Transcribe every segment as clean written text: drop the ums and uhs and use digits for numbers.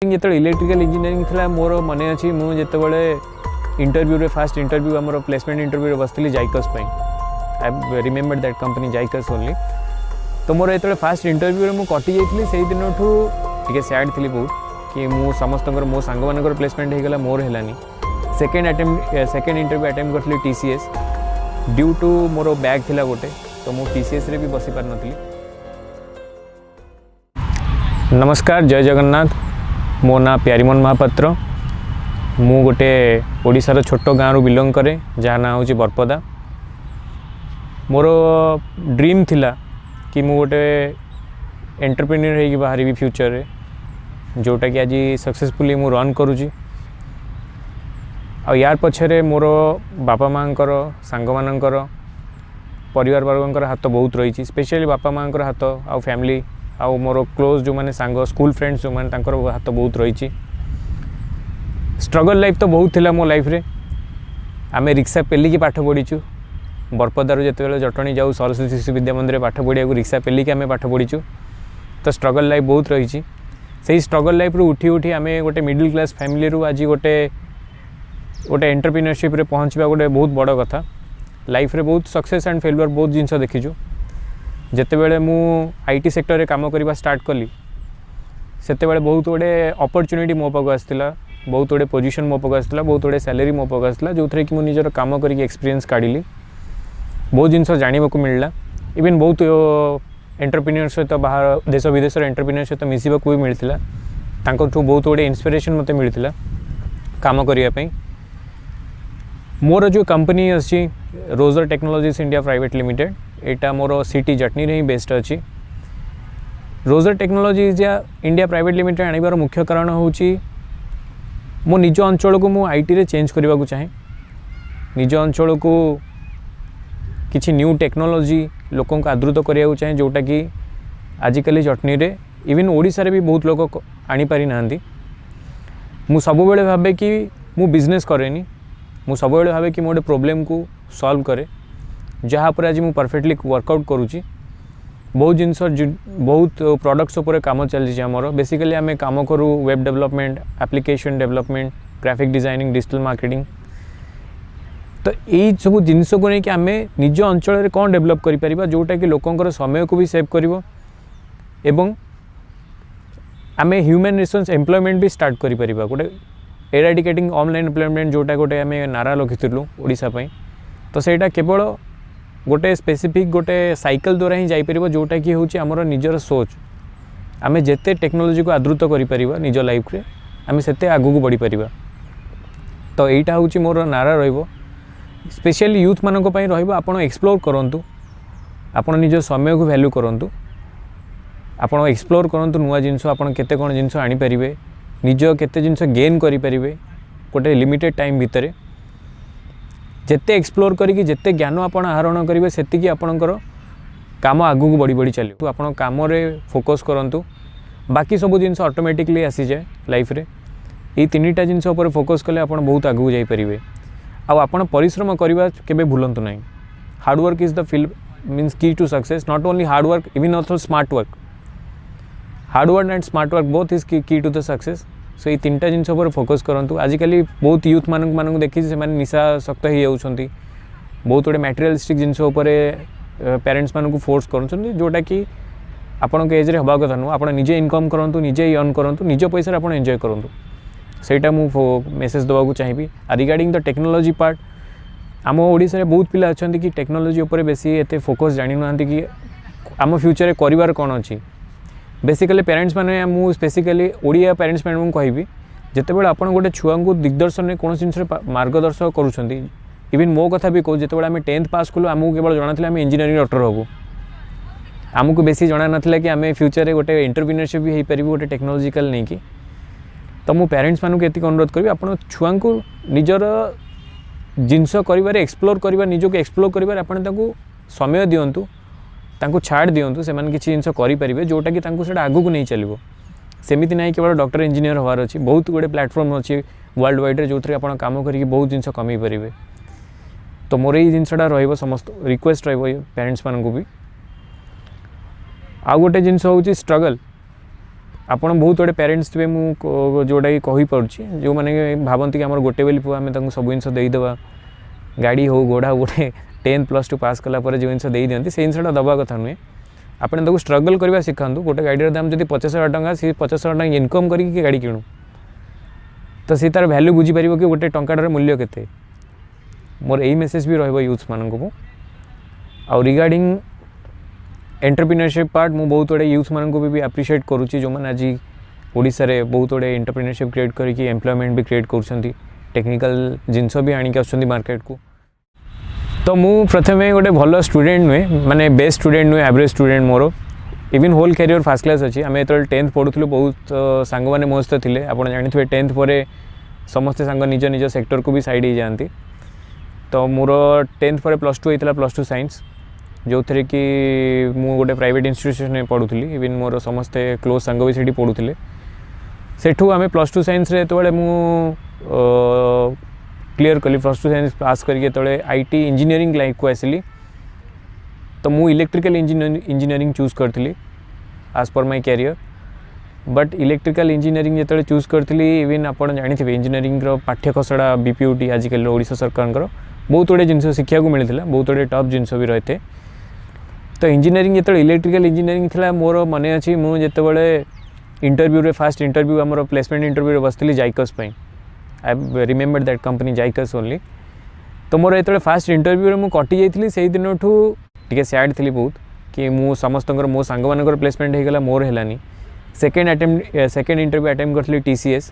जो electrical engineering था मोर मन अच्छी मुझे इंटरव्यू फास्ट इंटरव्यू आम प्लेसमेंट इंटरव्यू बसती Zycus I remember that company Zycus only. तो मोर जो फास्ट इंटरव्यू में कटि जाइए से दिन टे सैड थी बहुत कि मु समस्त मो सांग मान प्लेसमेंट होगा मोर है। सेकेंड इंटरव्यू अटेम्प्ट करी TCS ड्यू टू मोर बैग थिला गोटे तो मु TCS रे भी बसी पार नथली। नमस्कार, जय जगन्नाथ। मो ना प्यारीमन महापात्र। मु गोटे ओडिशार छोट गाँव बिलोंग करे जहाँ ना हूँ बरपदा। मोर ड्रीम थिला कि मु गोटे एंटरप्रेन्योर होगी बाहर फ्यूचर रे जोटा कि आज सक्सेसफुली मु रन करुँची। आ यार पछरे मोर बापा माँ सांग मानकर परिवार वर्ग हाथ बहुत रही। स्पेशली बापा माँ हाथ आ फैमिली आ मोर क्लोज जो मैंने सांग स्कूल फ्रेंड्स जो मैंने हाथ बहुत रही। स्ट्रगल लाइफ तो बहुत थिला मो लाइफ रे। आमे रिक्शा पेलिकी पाठ पढ़ीचु। बरपदारू जिते जटणी जाऊ सरस्वती शिशु विद्या मंदिर पाठ पढ़िया रिक्शा पेलिकी आमे पाठ पढ़ीचु। तो स्ट्रगल लाइफ बहुत रही। से स्ट्रगल लाइफ रू उठी उठी आमे गोटे मिडिल क्लास फैमिली रू आज गोटे एंटरप्रेन्योरशिप रे पहुँचवा गोटे बहुत बड़ कथा। लाइफ रे बहुत सक्सेस एंड फेल्युअर बहुत जिनस देखीचु। जितेबेले मु IT सेक्टर रे काम करवा स्टार्ट कली सेतेबेले बहुत गुड़े अपॉर्चुनिटी मो पाक आसला, बहुत गुड़े पोजीशन मो पाक आसला, बहुत गुड़े सैलरी मो पाक आसला जो थरे कि मु निजर काम करके एक्सपीरियंस काढ़ी बहुत जिनस जाना मिलला। इवन बहुत एंटरप्रेन्योर सहित बाहर देश विदेश एंटरप्रेन्योर सहित मिसवा भी मिलता। बहुत गुड़े इन्स्पिरेशन मत मिलता काम करने। मोर जो कंपनी अच्छी Roger technologies India private limited एटा मोर सिटी जटनी रे ही बेस्ट अच्छी। Roger technologies India private limited आनिबार मुख्य कारण होची मो निज अंचल को मु IT रे चेंज करने को चाहे। निज अंचल को किसी न्यू टेक्नोलॉजी लोकों को आदृत करने को चाहे जोटा कि आजिकल जटनी रे इवन ओडिशा रे भी बहुत लोग आनी पारि नांदी। मु सब बेले भाबे कि मु बिजनेस करेनी। मु सब बेले भाबे कि मोटे प्रॉब्लम को सॉल्व करे जहाँ पर आज मु परफेक्टली वर्कआउट करुँची। बहुत जिनस बहुत प्रोडक्ट्स उपर काम चलती आमर। बेसिकली आम काम करूँ web development, application development, graphic designing, digital marketing. तो यही सब जिनस को लेकिन आम निज अंचल में कौन डेवलप करें जोटा कि लोकंर समय को भी सेव कर आम ह्यूमन रिसोर्स एम्प्लॉयमेंट भी स्टार्ट करें गोटे एराडिकेटिंग ऑनलाइन एम्प्लॉयमेंट जोटा गोटे आम नारा रखिलु ओडिशा पई। तो सेटा केवल गोटे स्पेसिफिक गोटे साइकिल द्वारा ही जापर जोटा कि हूँ आमर निजर सोच। आम जिते टेक्नोलोजी को आदृत कर निज लाइफ रे आम से आगू को बढ़ी पार। तो यहाँ हूँ मोर नारा रो स्पेशली यूथ मानक पई रहिबो। आपण एक्सप्लोर करंतु, आपण निज समय को वैल्यू करंतु, आपण एक्सप्लोर करंतु नुआ जिनस आपण केते कोन जिनस आनी परिबे, निज केते जिनस गेन करि परिबे गोटे लिमिटेड टाइम भितर। जिते एक्सप्लोर करिकि जिते ज्ञान आपण आहरण करेंगे सेतिकी आपणकर काम आगू को बढ़ी बढ़ी चलो। आपण काम रे फोकस करंतु, बाकी सब जिनस ऑटोमेटिकली आसी जाए लाइफ रे। ये तीनटा जिनस ऊपर फोकस कले आपण बहुत आगू जाई परिबे। आपण परिश्रम करवा केबे भूलंतु नहीं। Hard work is the field means key to success. Not only hard work even also smart work. Hard work and smart work both is key to the success. So ये तीनटा जिनस ऊपर फोकस करंतु। आजिकली बहुत यूथ मानक देखी से निशासक्त हो जाती। बहुत गुड़े मटेरियलिस्टिक जिनस पेरेंट्स मानक फोर्स कर जोटा कि आपण एज रे हवा कथा नुह। आप निजे इनकम करंतु, निजे अर्न करंतु, निज पैसा आप एंजॉय करंतु। सेटा मु मेसेज देवाक चाहिए। रिगार्डिंग द टेक्नोलॉजी पार्ट आम ओडिशा रे बहुत पिला अछंती कि टेक्नोलॉजी ऊपर बेसी एते फोकस जानि नांती कि आम फ्यूचर रे करिवार कोन अछि। बेसिकली पेरेंट्स मैंने मु स्पेसिकली ओडिया पेरेंट्स मैंने कहबी जितेबाला आप गोटे छुआ को दिग्दर्शन में कौन जिन मार्गदर्शन करुँच। इवन मो कथा भी कहूँ जिते आम 10th पास कलु आमको केवल जाना आम इंजीनियरिंग डॉक्टर हबू। आमको बेसी जाना नाथिला कि आम फ्यूचर रे गोटे एंटरप्रेन्योरशिप भी हो पार गोटे टेक्नोलॉजिकल नहीं कि। तो मु पेरेंट्स मानक एति अनुरोध करी आप छुआ को निजर जिनस कर एक्सप्लोर करवा निजक एक्सप्लोर कर समय दिंतु, तांको छाड़ दिंतु, से किसी जिनस करेंगे जोटा कि से आगू को नहीं चलो। सेमती ना केवल डॉक्टर इंजीनियर हबार अच्छी। बहुत गुड़े प्लेटफॉर्म अच्छी वर्ल्ड वाइड जो थे आप कम करके बहुत जिनस कमे पारे। तो मोर ये जिनसटा समस्त रिक्वेस्ट पेरेंट्स मानक भी। आ गोटे जिनस हूँ स्ट्रगल। आपण बहुत गुड़े पेरेंट्स थे मुझे जोटा कि कहीपे जो मैंने भावती कि आम गोटे बोली पुआ आम सब जिन देदेवा गाड़ी हो घोड़ा गोटे 10th +2 पास कलापर जो जिन दे दिखती से जिनसा दबा कथा नुहे आपको स्ट्रगल करवा शिखातु गोटे गाड़ीर दाम जब 50,000 टंका सी 50,000 टंका इनकम करके गाड़ी किणु तो सी तार भैल्यू बुझीपर कि गोटे टंकार मूल्य केते मोर यही मेसेज भी रही यूथ्स मानक आउ रिगार्डिंग एंटरप्रेन्योरशिप पार्ट मु बहुत गुड़े यूथ मानक भी एप्रिशिएट करुँची जो मैंने आज ओडिशा रे बहुत गुड़े एंटरप्रेन्योरशिप क्रिएट करके एम्प्लॉयमेंट भी क्रिएट कर टेक्निकल जिनस भी आणिक आसुँच मार्केट को तो मु प्रथम गोटे भल स्टूडेंट नुहे माने बेस्ट स्टूडेंट नुहे एवरेज स्टूडेंट मोर even whole career first class अच्छी आम जो 10th पढ़ुलु बहुत सांग मैंने मो सहित थे आप जानते 10th पर समस्ते सांग निज निज सेक्टर को भी साइड हो जाती तो मोर 10th पर +2 होता +2 साइंस जो थे कि मु गोटे प्राइवेट इंस्टीट्यूशन में पढ़ुली इवन मोर समस्ते क्लोज सांग भी से पढ़ुले सेठू आम +2 साइंस जो मु क्लीयर कली +2 साइंस पास करके आईटी इंजीनियरिंग लाइन को आसली तो मु इलेक्ट्रिकल इंजीनियरिंग चूज करी आज पर my career but electrical engineering जो चूज करी इवन आप जानते इंजीनियरिंग पाठ्य खसड़ा बीपीयूटी आजिकल ओडिशा सरकार बहुत गुड़े जिन शिक्षा को मिलता बहुत गुड़े टफ जिनस भी रही थे तो इंजीनियरिंग जो इलेक्ट्रिकल इंजीनियरिंग थी मोर मन अच्छी मुझे इंटरव्यू रे फास्ट इंटरव्यू आमर प्लेसमेंट इंटरव्यू बसती Zycus I remember that company Zycus only तो मोर जो फास्ट इंटरव्यू में कटि जाइए से दिन टे सैड थी बहुत कि मु समस्त मो सांग मान प्लेसमेंट होगा मोर है सेकेंड इंटरव्यू अटेम्प्ट करी TCS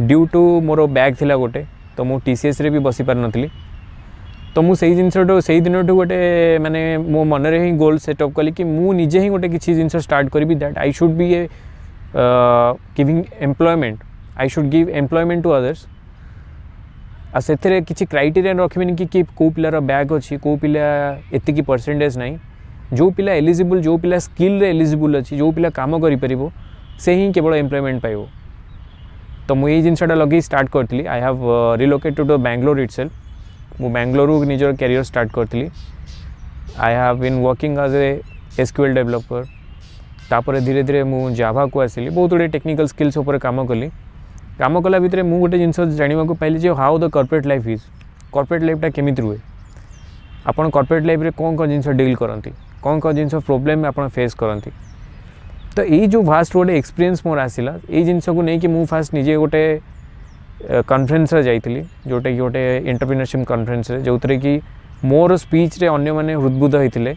ड्यू टू मोर बैग थिला गोटे तो मु TCS रे भी बसी पार नथली तो मुझे से दिन गोटे माने मो मन रे ही गोल सेटअप कली कि मु निजे ही गोटे किसी जिन स्टार्ट करी that I should be a giving employment I should give employment to others आ से किसी क्राइटेरिया रखिबिनी कि कौ पिलार बैग अच्छी कौ पिला एतिकी परसेंटेज नहीं जो पिला एलिजिबल जो पिला स्किल रे एलिजिबल अच्छी जो पिला काम करिपरिबो से ही केवल एम्प्लॉयमेंट पाइबो तो मुझे जिनसा लगे स्टार्ट करी I have relocated to Bangalore itself मु बैंगलोर निजर कैरियर स्टार्ट करी I have been working as a SQL developer तापर धीरे धीरे मु जावा को आसिली बहुत गुड़े टेक्निकल स्किल्स उपर काम कली काम कला भितर मु गोटे जिनस जाना पाइली जे how the corporate life is corporate लाइफटा केमिति रुहे आपन कॉर्पोरेट लाइफ रे कौन कौन जिनस डील करती कौन कौन जिनस प्रोब्लेम में आपन फेस करती तो यही जो फास्ट गोटे एक्सपीरियंस मोर आसला ये जिनस को नहीं कि मु फास्ट निजे गोटे कॉन्फ्रेंस रे जाइतिली जोटा कि गोटे एंटरप्रेन्योरशिप कॉन्फ्रेंस रे जो कि मोर स्पीच रे अन्य माने हृदबुद्ध होते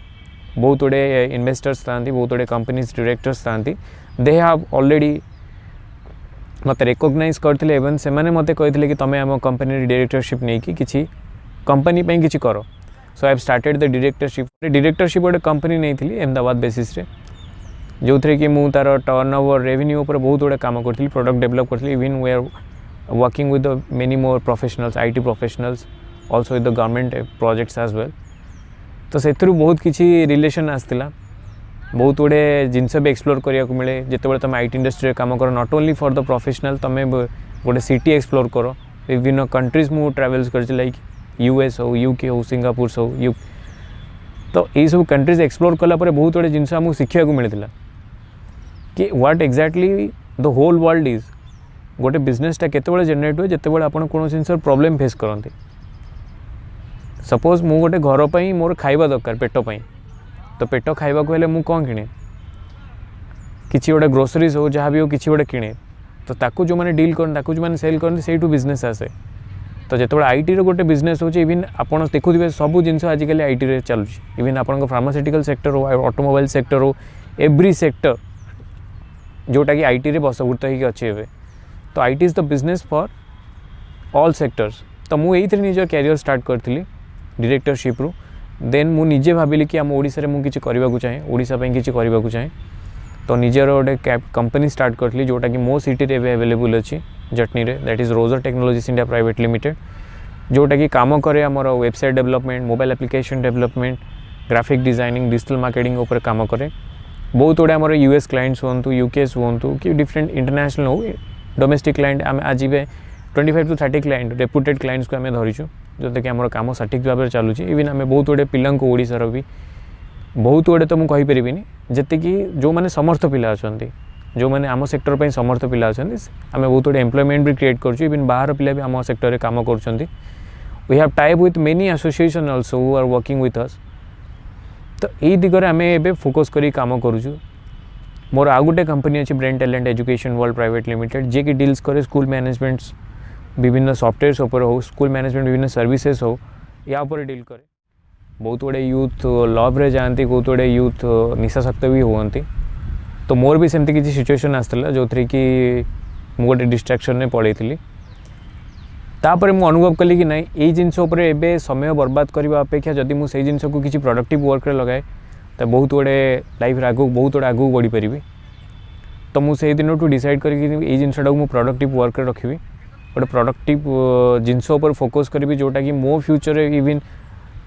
बहुत गुड़े इन्वेस्टर्स था बहुत गुड़े कंपनीज डायरेक्टर्स था दे हैव ऑलरेडी मत रिकॉग्नाइज करते एवं से मैंने मत कहते कि तुम्हें आम कंपनी डायरेक्टरशिप नहीं कि किसी कंपनी पे किसी कर so I have started the directorship गोटे कंपनी नहीं थी अहमदाबाद बेसिस रे जो थे कि मु तार टर्नओवर रेवेन्यू पर बहुत गुड़े काम करी प्रोडक्ट डेवलप करी even we are working with the many more professionals IT professionals also with the government projects as well तो से बहुत किसी रिलेशन आसला बहुत गुड़े जिनस भी एक्सप्लोर करने को मिले जिते तुम IT इंडस्ट्री काम कर not only for the professional तुम्हें गोटे सिटी एक्सप्लोर कर विभिन्न कंट्रीज मु ट्रावेल्स कर लाइक US हो UK हो सिंगापुर हो तो यही सब कंट्रीज एक्सप्लोर कलापर बहुत गुड़े जिनस आमको शिखा को मिलता कि what exactly the whole world is गोटे बिजनेसटा केते जनरेट हुए जिते आप कौन जिन प्रॉब्लम फेस करते सपोज मु गोटे घर पर मोर खाइबा दरकार पेट पाई तो पेट खाइबा को हेले मु कौन किणे किसी गोटे ग्रोसरीज हो जहाँ भी हो किसी गोटे किणे तो ताकू जो मैंने डील कर जो मैंने सेल करते से बिजनेस आसे तो जो IT रो गोटे बिजनेस हो इवन आप देखुए सब जिन आजिकल IT रे चलुची इवन आप फार्मास्यूटिकल सेक्टर हो ऑटोमोबाइल सेक्टर हो एवरी सेक्टर जोटा कि IT रे बसभूत होगी अच्छे तो IT is the business for all sectors तो मुझे निज कैरियर स्टार्ट करी डायरेक्टरशिप रु देन मु निजे भाविली कि आम ओडिशा रे मु किछि करबा को चाहे ओडिशा पे किछि करबा को चाहे तो निजर गोटे कंपनी स्टार्ट करी जोटा कि मो सिटी रे अवेलेबल अच्छी जटनी रे that is Roger technologies India private limited जोटा कि काम करे आमर website development mobile application development graphic designing digital marketing ऊपर काम करे बहुत गुड़े आमर US क्लाइंट्स हूँ UKs हूँ कि डिफरेंट इंटरनेशनल हो डोमेस्टिक क्लाइंट आम आज 25 to 30 क्लाइंट रेपुटेड क्लाइंट्स को आम धरीचु जोटा कि आम कम सठिक भाव में चलुची इवन आम बहुत गुड़े पिला ओडिशार भी बहुत गुड़े तो मुझे कहीपरि जीते कि जो मैंने समर्थ पिला अच्छा जो मैंने आम सेक्टर पे समर्थ पिला अच्छा आम बहुत गुड एम्प्लॉयमेंट भी क्रिएट कर इवन बाहर पिला भी आम सेक्टर में काम कर we have type with many association also who are working with us तो यही दिगरे आम ए फोकस करी काम करूँ मोर आउ गोटे कंपनी अच्छी brain talent education world private limited जी की डील्स करे स्कूल मैनेजमेंट्स विभिन्न सॉफ्टवेयर्स उपर हो स्कूल मैनेजमेंट विभिन्न सर्विसेज हो या उपर डील करे बहुत गुड़े यूथ लव रे जाती बहुत गुड़े यूथ निशाशक्त भी होती तो मोर भी सेमती किसी सिचुएशन आसला जो थी कि मु गोटे डिस्ट्राक्शन में पड़े तापर मु अनुभव कली कि नहीं यही जिनस एबे समय बर्बाद करने अपेक्षा जदि मुझे जिनस को किसी प्रोडक्टिव वर्क लगाए तो बहुत गुड़े लाइफ आगू बहुत गुड़े आगू बढ़ी पारि तो मुझे दिन डिसाइड करी जिनसा मुझे प्रोडक्टिव वर्क रखी गोटे प्रोडक्टिव जिनस फोकस करी जोटा कि मो फ्यूचर इवन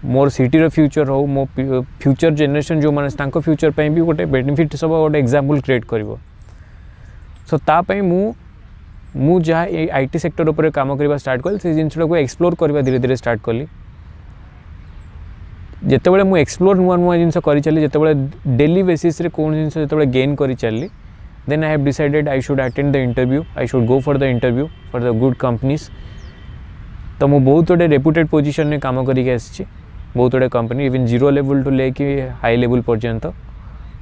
मोर सिटीर फ्यूचर हो मो फ्यूचर जेनरेशन जो मैंने फ्यूचर पे भी गोटे बेनिफिट सब गोटे एग्जाम्पल क्रिएट कर सो तापाई मु जहाँ आईटी सेक्टर उपर काम करवा स्टार्ट कली से जिनसा को एक्सप्लोर करवा धीरे धीरे स्टार्ट कली जितेबाला मुझे एक्सप्लोर नुआ नुआ जिन कर चली जितेबाला डेली बेसिस रे कौन जिन जो गेन कर चली then I have decided I should attend the interview I should go for the interview for the good companies तो मुझे बहुत गुटे रेपुटेड पोजिशन में काम करके बहुत गुटे company even zero level to लेके हाई लेवल पर्यंत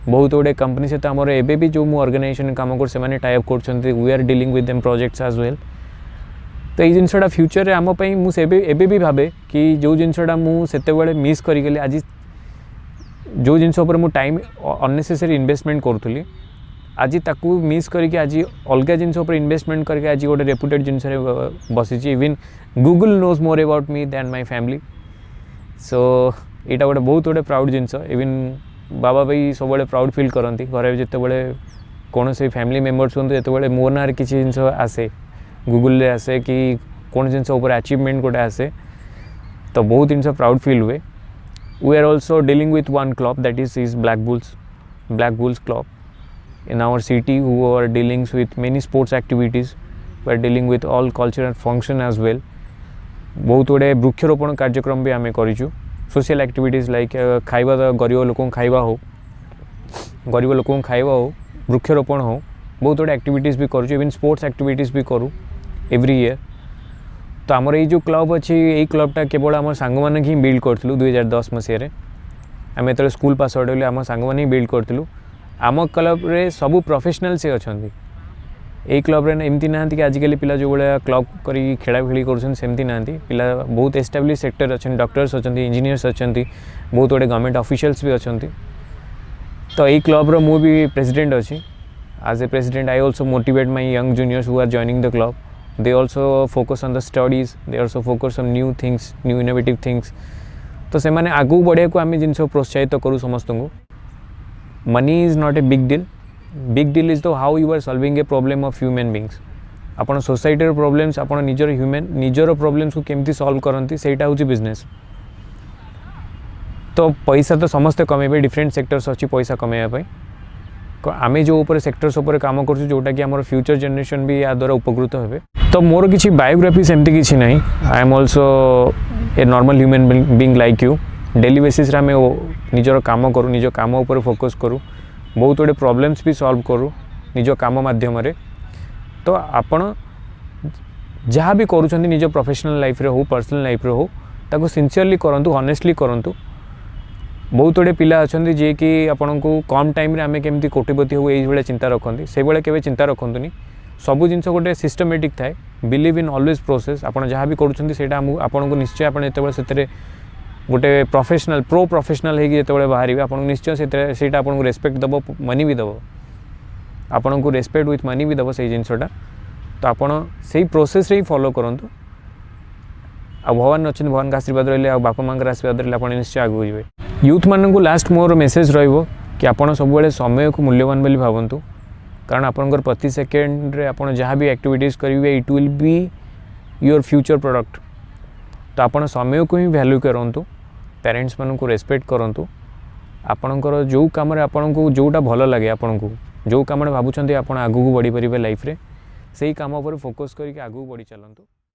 बहुत गुटे कंपनी सहित आमर एबे भी जो मु ऑर्गेनाइजेशन काम कर से टाइप कर we are dealing with them projects as well तो ये जिनसा फ्यूचर रे आम मुझे एबे भी भावे कि जो जिनसा मुझे मिस करी आज जो जिनस मु टाइम अननेसेसरी इन्वेस्टमेंट करूली आज ताकू मिस करके आज अलग जिनस इन्वेस्टमेंट करके आज गोटे रेपुटेड जिनस बसी even Google knows more about me than my family so यहाँ गोटे बहुत गोटे प्राउड जिनस इवन बाबा भाई सब प्राउड फील करती घर जिते कौन से फैमिली मेम्बर्स हूँ जो मो ना किसी जिनस आसे गूगल रे आसे कि कौन जिनस अचीवमेंट गोटे आसे तो बहुत जिनस प्राउड फील हुए we are also dealing with one club that is black bulls club in our city who are dealing with many sports activities we are dealing with all cultural function as well बहुत गुड़े वृक्षरोपण कार्यक्रम भी आम करूँ social activities like खाइबा गरीब लोक खाइबा हो वृक्षरोपण हो बहुत गुड़े एक्टिविटीज भी करूँ इवन स्पोर्ट्स एक्टिविटीज भी करूँ एवरी ईयर तो आमर ये जो क्लब अच्छी यही क्लबटा केवल आम सांग मैंने ही बिल्ड करूँ 2010 मसीह आम जो स्कूल पास आउट हेलु आम सांग मैंने ही बिल्ड करूँ आम क्लब रे सबू प्रोफेशनल से अच्छा यही क्लब रे एमती ना कि आजिकल पिला जो भाया क्लब करी खेला खेली करमती ना पिला बहुत एस्टाब्लिश सेक्टर अच्छा डॉक्टर्स अच्छा इंजीनियर्स अच्छा बहुत गुड़े गवर्नमेंट ऑफिशियल्स भी अच्छा तो यही क्लब रो भी प्रेसिडेंट अच्छी as a president I also motivate my young juniors who are joining the club they also focus on the studies they also focus on new things new innovative things तो से माने आगू बढ़िया को आम जिन प्रोत्साहित करूँ समस्त को money is not a big deal is the how you are solving a problem of human beings आपण सोसाइटी प्रॉब्लम्स आपण निजर प्रॉब्लम्स को केमती सॉल्व करती सेटा हूँ बिजनेस तो पैसा तो समस्ते कमेबे डिफरेंट सेक्टर्स अच्छी पैसा कमेवाई आम जो ऊपर सेक्टर्स उपर काम कर जोटा कि आम फ्यूचर जनरेशन भी या द्वारा उपकृत हे तो मोर किसी बायोग्राफी सेमती किसी ना I am also a normal human being like you daily basis आम निजर काम करूँ निज काम उपर फोकस करूँ बहुत गुड़े प्रॉब्लम्स भी सॉल्व करूँ निज काम माध्यम तो आपण जहाँ भी करूँ निज प्रोफेशनल लाइफ रे हो पर्सनल लाइफ रे हो ताको सिंसियरली करूँ हनेस्टली करूँ बहुत गुड़े पिला अच्छा जी कि आपन को कम टाइम रे आमे केमती कोटिपति हो ये चिंता रखती से भाई केवे चिंता रखुनी सब जिन गोटे सिस्टमेटिक थाए बिलीव इन ऑलवेज प्रोसेस आप जहाँ भी करूँ आपन को निश्चय आप से गोटे प्रोफेशनल प्रो प्रोफेशनल होते बाहर आपको निश्चय से आपको रेस्पेक्ट दब मनी भी दब आपन को रेस्पेक्ट विथ मनी भी दब से जिनसटा तो आपड़ से प्रोसेस ही फॉलो करूँ आ भगवान अच्छे भगवान का आशीर्वाद रही बापा माँ आशीर्वाद रही आप निश्चय आगे जाए यूथ मान को लास्ट मोर मेसेज रो कि आपड़ सब समय को मूल्यवान बोली भावतु कारण आपंकर प्रति सेकेंड रे आप जहाँ भी एक्टिविटीज करेंगे it will be your future product तो आप समय को ही वैल्यू करूँ पेरेंट्स मान को रेस्पेक्ट करूँ आपणकर जो कम आपन को जोटा भल लगे आपन को जो कम भावुं आप आगू बढ़ी पारे लाइफ रे से ही कम पर फोकस करके आगू बढ़ी चलतु।